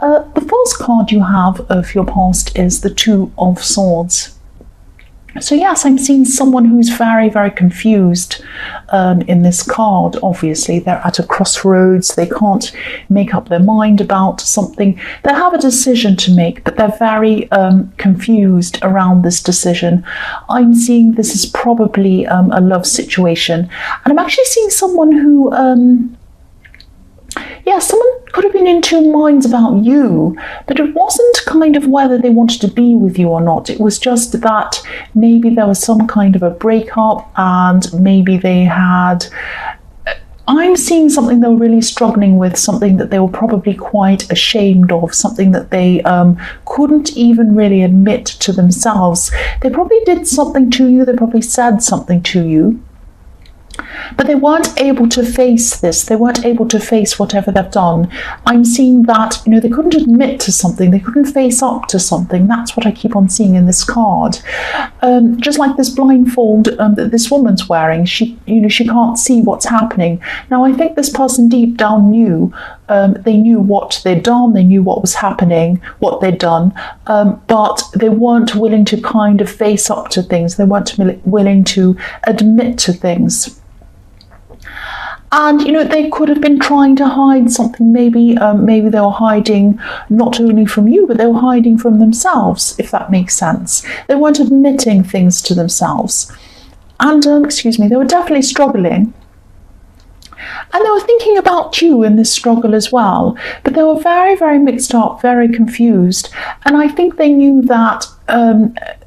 The first card you have of your past is the Two of Swords. So yes, I'm seeing someone who's very, very confused in this card. Obviously, they're at a crossroads. They can't make up their mind about something. They have a decision to make, but they're very confused around this decision. I'm seeing this is probably a love situation. And I'm actually seeing someone who... someone could have been in two minds about you, but it wasn't kind of whether they wanted to be with you or not. It was just that maybe there was some kind of a breakup, and maybe they had... I'm seeing something they were really struggling with, something that they were probably quite ashamed of, something that they couldn't even really admit to themselves. They probably did something to you, they probably said something to you, but they weren't able to face this. They weren't able to face whatever they've done. I'm seeing that, they couldn't admit to something. They couldn't face up to something. That's what I keep on seeing in this card. Just like this blindfold that this woman's wearing, she can't see what's happening. Now, I think this person deep down knew. They knew what they'd done. They knew what was happening, what they'd done, but they weren't willing to kind of face up to things. They weren't willing to admit to things. And, they could have been trying to hide something. Maybe they were hiding not only from you, but they were hiding from themselves, if that makes sense. They weren't admitting things to themselves. And, they were definitely struggling. And they were thinking about you in this struggle as well. But they were very, very mixed up, very confused. And I think they knew that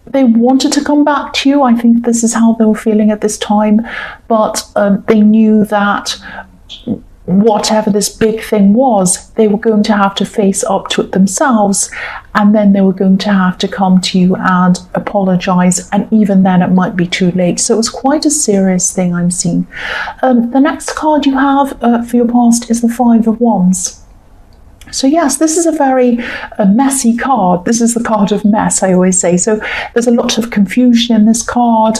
they wanted to come back to you. I think this is how they were feeling at this time. But they knew that whatever this big thing was, they were going to have to face up to it themselves. And then they were going to have to come to you and apologize. And even then, it might be too late. So it was quite a serious thing I'm seeing. The next card you have for your past is the Five of Wands. So yes, this is a very messy card. This is the card of mess, I always say. So there's a lot of confusion in this card,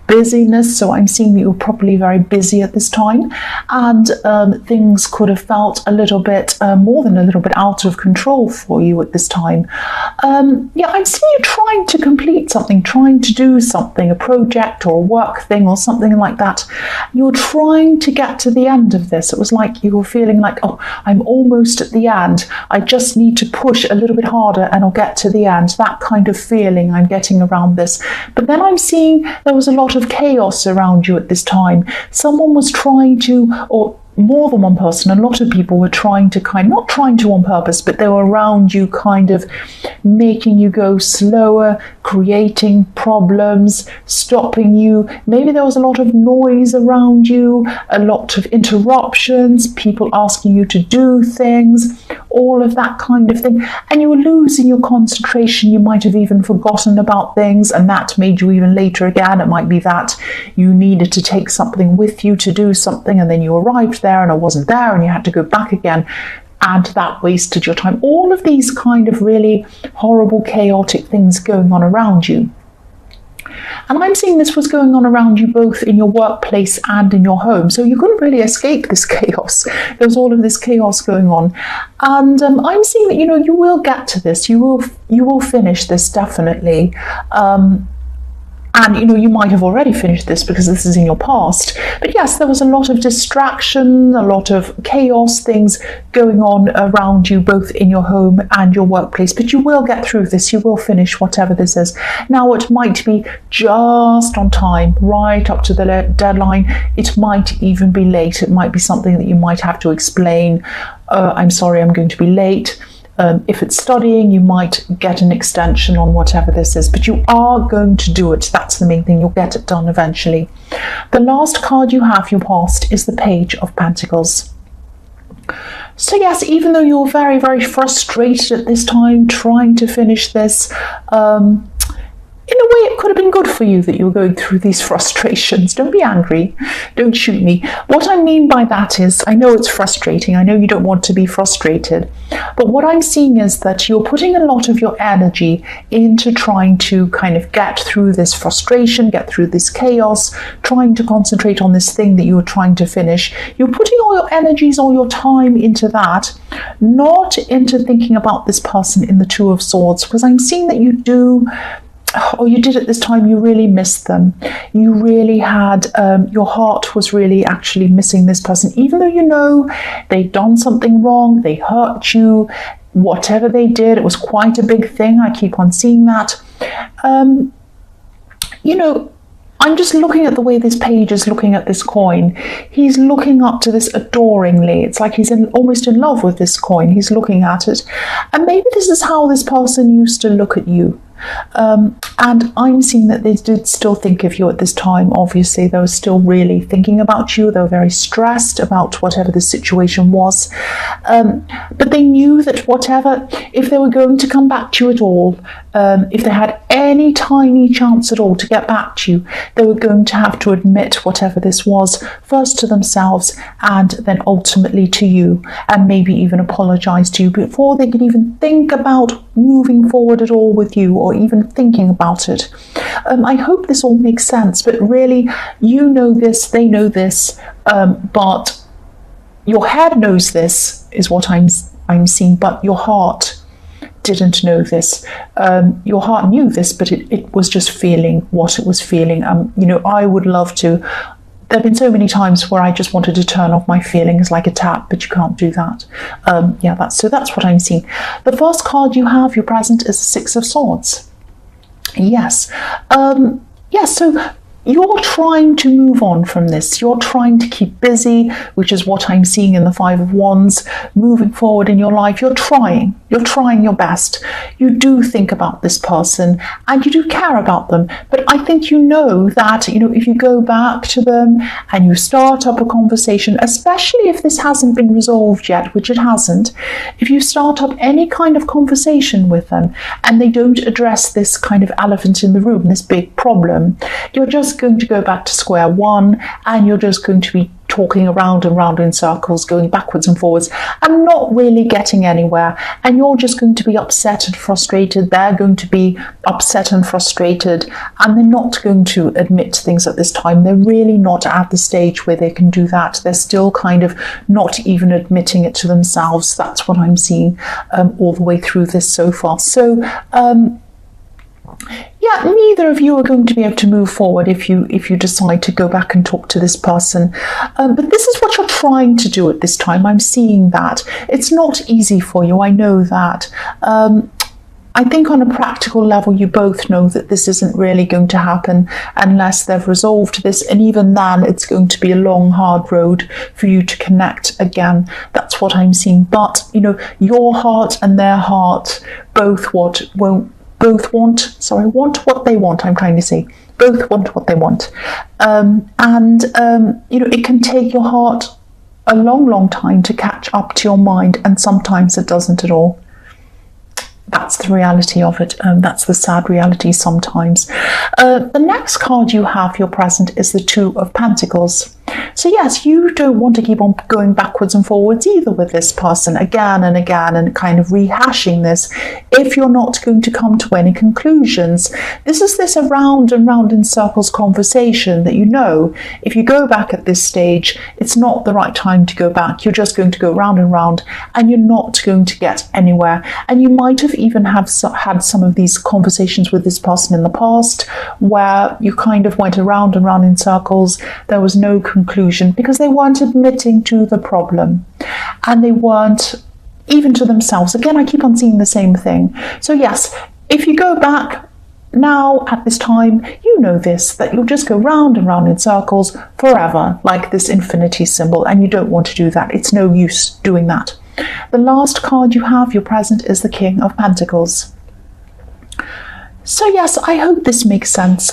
busyness. So I'm seeing that you're probably very busy at this time, and things could have felt a little bit, more than a little bit, out of control for you at this time. I'm seeing you trying to complete something, trying to do something, a project or a work thing or something like that. You're trying to get to the end of this. It was like you were feeling like, oh, I'm almost at the end. I just need to push a little bit harder and I'll get to the end. That kind of feeling I'm getting around this. But then I'm seeing there was a lot of chaos around you at this time. Someone was trying to, or more than one person, a lot of people were trying to not trying to on purpose, but they were around you kind of making you go slower, creating problems, stopping you. Maybe there was a lot of noise around you, a lot of interruptions, people asking you to do things, all of that kind of thing. And you were losing your concentration. You might have even forgotten about things, and that made you even later again. It might be that you needed to take something with you to do something, and then you arrived there and it wasn't there and you had to go back again, and that wasted your time. All of these kind of really horrible, chaotic things going on around you. And I'm seeing this was going on around you both in your workplace and in your home. So you couldn't really escape this chaos. There was all of this chaos going on. And I'm seeing that, you will get to this. You will finish this, definitely. And, you might have already finished this because this is in your past. But yes, there was a lot of distraction, a lot of chaos, things going on around you, both in your home and your workplace. But you will get through this. You will finish whatever this is. Now, it might be just on time, right up to the deadline. It might even be late. It might be something that you might have to explain. I'm sorry, I'm going to be late. If it's studying, you might get an extension on whatever this is, but you are going to do it. That's the main thing. You'll get it done eventually. The last card you have, your past, is the Page of Pentacles. So yes, even though you're very, very frustrated at this time, trying to finish this, in a way, it could have been good for you that you were going through these frustrations. Don't be angry. Don't shoot me. What I mean by that is, I know it's frustrating. I know you don't want to be frustrated. But what I'm seeing is that you're putting a lot of your energy into trying to kind of get through this frustration, get through this chaos, trying to concentrate on this thing that you were trying to finish. You're putting all your energies, all your time into that, not into thinking about this person in the Two of Swords, because I'm seeing that you do, or you did at this time, you really missed them. You really had, your heart was really actually missing this person, even though you know they'd done something wrong, they hurt you, whatever they did, it was quite a big thing. I keep on seeing that. You know, I'm just looking at the way this page is looking at this coin. He's looking up to this adoringly. It's like he's almost in love with this coin. He's looking at it. And maybe this is how this person used to look at you. And I'm seeing that they did still think of you at this time. Obviously, they were still really thinking about you. They were very stressed about whatever the situation was. But they knew that whatever, if they were going to come back to you at all, if they had any tiny chance at all to get back to you, they were going to have to admit whatever this was, first to themselves and then ultimately to you, and maybe even apologize to you before they could even think about moving forward at all with you, or even thinking about it. I hope this all makes sense, but really, you know this, they know this, but your head knows this, is what I'm seeing, but your heart didn't know this. Your heart knew this, but it was just feeling what it was feeling. You know, I would love to. There have been so many times where I just wanted to turn off my feelings like a tap, but you can't do that. Yeah, that's what I'm seeing. The first card you have, your present, is the Six of Swords. Yes. Yes, so you're trying to move on from this. You're trying to keep busy, which is what I'm seeing in the Five of Wands. Moving forward in your life, you're trying your best. You do think about this person and you do care about them. But I think you know that, you know, if you go back to them and you start up a conversation, especially if this hasn't been resolved yet, which it hasn't, if you start up any kind of conversation with them and they don't address this kind of elephant in the room, this big problem, you're just going to go back to square one, and you're just going to be talking around and round in circles, going backwards and forwards, and not really getting anywhere. And you're just going to be upset and frustrated. They're going to be upset and frustrated, and they're not going to admit things at this time. They're really not at the stage where they can do that. They're still kind of not even admitting it to themselves. That's what I'm seeing all the way through this so far. So, yeah, neither of you are going to be able to move forward if you decide to go back and talk to this person. But this is what you're trying to do at this time. I'm seeing that. It's not easy for you. I know that. I think on a practical level, you both know that this isn't really going to happen unless they've resolved this. And even then, it's going to be a long, hard road for you to connect again. That's what I'm seeing. But, you know, your heart and their heart both want what they want, I'm trying to say. Both want what they want. You know, it can take your heart a long, long time to catch up to your mind, and sometimes it doesn't at all. That's the reality of it. That's the sad reality sometimes. The next card you have, your present, is the Two of Pentacles. So yes, you don't want to keep on going backwards and forwards either with this person again and again and kind of rehashing this if you're not going to come to any conclusions. This is this around and round in circles conversation that, you know, if you go back at this stage, it's not the right time to go back. You're just going to go round and round and you're not going to get anywhere. And you might have even had some of these conversations with this person in the past where you kind of went around and round in circles. There was no conclusion because they weren't admitting to the problem and they weren't even to themselves. Again, I keep on seeing the same thing. So yes, if you go back now at this time, you know this, that you'll just go round and round in circles forever, like this infinity symbol, and you don't want to do that. It's no use doing that. The last card you have, your present, is the King of Pentacles. So yes, I hope this makes sense.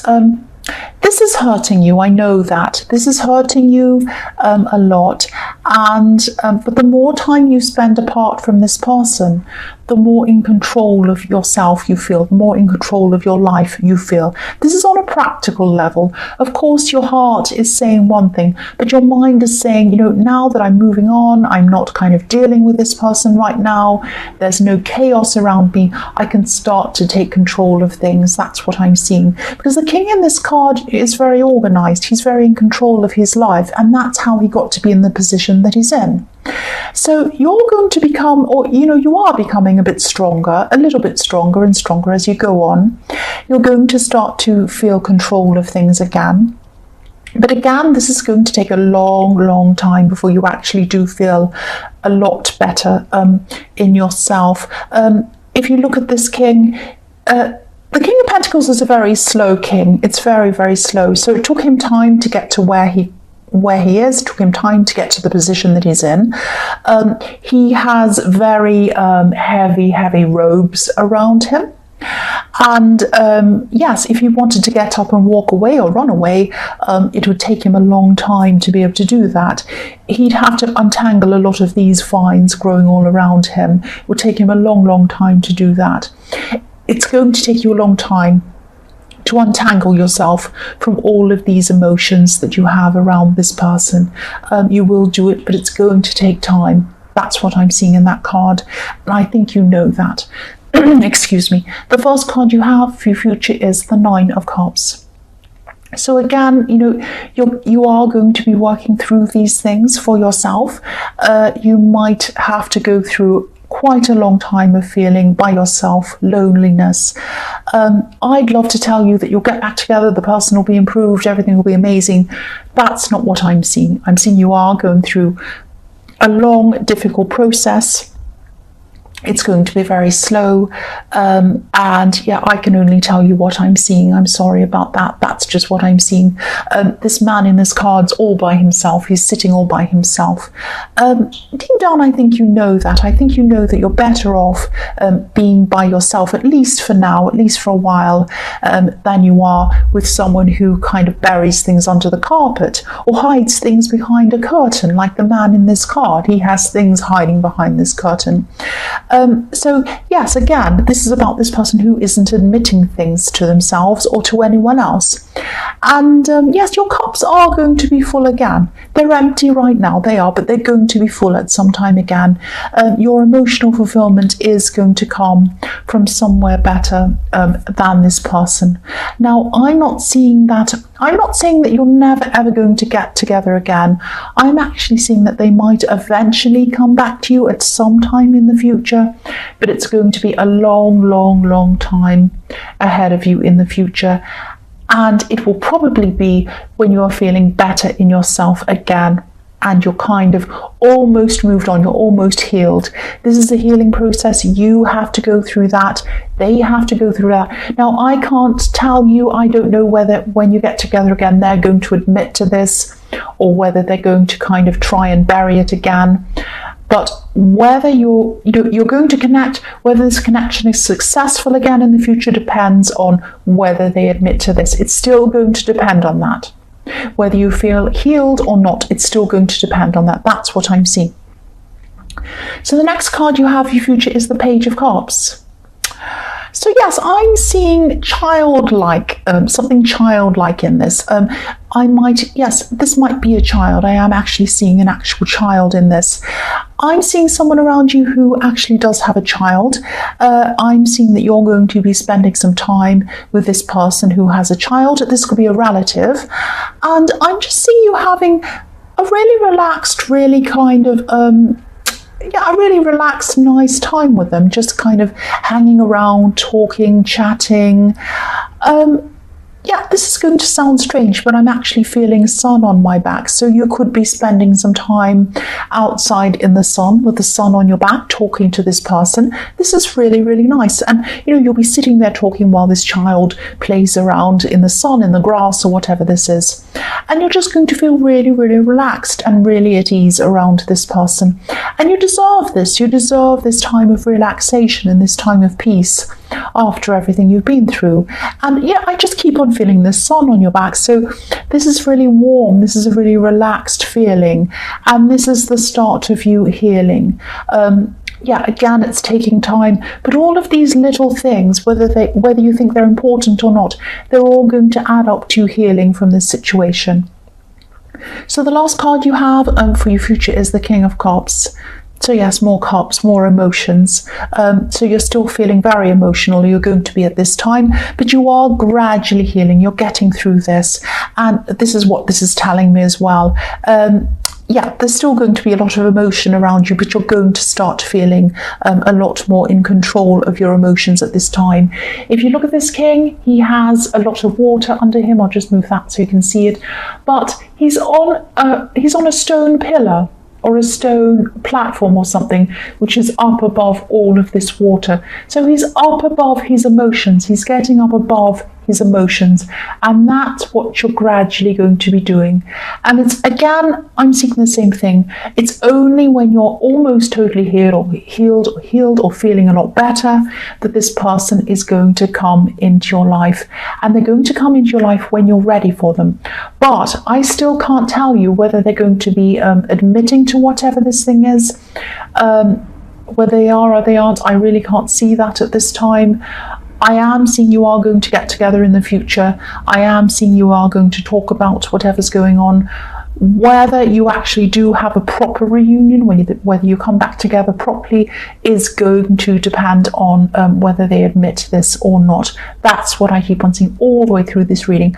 This is hurting you. I know that. This is hurting you a lot. But the more time you spend apart from this person, the more in control of yourself you feel, the more in control of your life you feel. This is on a practical level. Of course, your heart is saying one thing, but your mind is saying, now that I'm moving on, I'm not kind of dealing with this person right now, there's no chaos around me, I can start to take control of things. That's what I'm seeing. Because the king in this card is very organized. He's very in control of his life, and that's how he got to be in the position that he's in. So you're going to become, or you are becoming a bit stronger, a little bit stronger and stronger as you go on. You're going to start to feel control of things again. But again, this is going to take a long, long time before you actually do feel a lot better in yourself. If you look at this king, the King of Pentacles is a very slow king. It's very, very slow. So it took him time to get to where he is. It took him time to get to the position that he's in. He has very heavy robes around him. And yes, if he wanted to get up and walk away or run away, it would take him a long time to be able to do that. He'd have to untangle a lot of these vines growing all around him. It would take him a long, long time to do that. It's going to take you a long time to untangle yourself from all of these emotions that you have around this person. You will do it, but it's going to take time. That's what I'm seeing in that card. And I think you know that. Excuse me. The first card you have for your future is the Nine of Cups. So again, you are going to be working through these things for yourself. You might have to go through quite a long time of feeling by yourself, loneliness. I'd love to tell you that you'll get back together, the person will be improved, everything will be amazing. That's not what I'm seeing. I'm seeing you are going through a long, difficult process. It's going to be very slow. And yeah, I can only tell you what I'm seeing. I'm sorry about that. That's just what I'm seeing. This man in this card's all by himself. He's sitting all by himself. Deep down, I think you know that. I think you know that you're better off being by yourself, at least for now, at least for a while, than you are with someone who kind of buries things under the carpet or hides things behind a curtain, like the man in this card. He has things hiding behind this curtain. So yes, again, this is about this person who isn't admitting things to themselves or to anyone else. And yes, your cups are going to be full again. They're empty right now, they are, but they're going to be full at some time again. Your emotional fulfillment is going to come from somewhere better than this person. Now, I'm not seeing that. I'm not saying that you're never ever going to get together again. I'm actually seeing that they might eventually come back to you at some time in the future, but it's going to be a long, long, long time ahead of you in the future. And it will probably be when you're feeling better in yourself again and you're kind of almost moved on, you're almost healed. This is a healing process. You have to go through that. They have to go through that. Now, I can't tell you, I don't know whether when you get together again, they're going to admit to this or whether they're going to kind of try and bury it again. But whether you're going to connect, whether this connection is successful again in the future depends on whether they admit to this. It's still going to depend on that. Whether you feel healed or not, it's still going to depend on that. That's what I'm seeing. So the next card you have for your future is the Page of Cups. So yes, I'm seeing childlike, something childlike in this. This might be a child. I am actually seeing an actual child in this. I'm seeing someone around you who actually does have a child. I'm seeing that you're going to be spending some time with this person who has a child. This could be a relative. And I'm just seeing you having a really relaxed, really kind of, a really relaxed, nice time with them, just kind of hanging around, talking, chatting. Yeah, this is going to sound strange, but I'm actually feeling sun on my back. So you could be spending some time outside in the sun with the sun on your back, talking to this person. This is really, really nice. And, you'll be sitting there talking while this child plays around in the sun, in the grass, or whatever this is. And you're just going to feel really, really relaxed and really at ease around this person. And you deserve this. You deserve this time of relaxation and this time of peace after everything you've been through. And yeah, I just keep on feeling the sun on your back. So this is really warm. This is a really relaxed feeling. And this is the start of you healing. Yeah, again, it's taking time, but all of these little things, whether you think they're important or not, they're all going to add up to healing from this situation. So the last card you have for your future is the King of Cups. So yes, more cups, more emotions. So you're still feeling very emotional, you're going to be at this time, but you are gradually healing, you're getting through this. And this is what this is telling me as well. Yeah, there's still going to be a lot of emotion around you, but you're going to start feeling a lot more in control of your emotions at this time. If you look at this king, he has a lot of water under him. I'll just move that so you can see it. But he's on a stone pillar or a stone platform or something, which is up above all of this water. So he's up above his emotions. He's getting up above his emotions, and that's what you're gradually going to be doing. And it's, again, I'm seeing the same thing. It's only when you're almost totally healed or feeling a lot better that this person is going to come into your life, and they're going to come into your life when you're ready for them. But I still can't tell you whether they're going to be admitting to whatever this thing is, whether they are or they aren't. I really can't see that at this time. I am seeing you are going to get together in the future. I am seeing you are going to talk about whatever's going on. Whether you actually do have a proper reunion, whether you come back together properly, is going to depend on whether they admit this or not. That's what I keep on seeing all the way through this reading.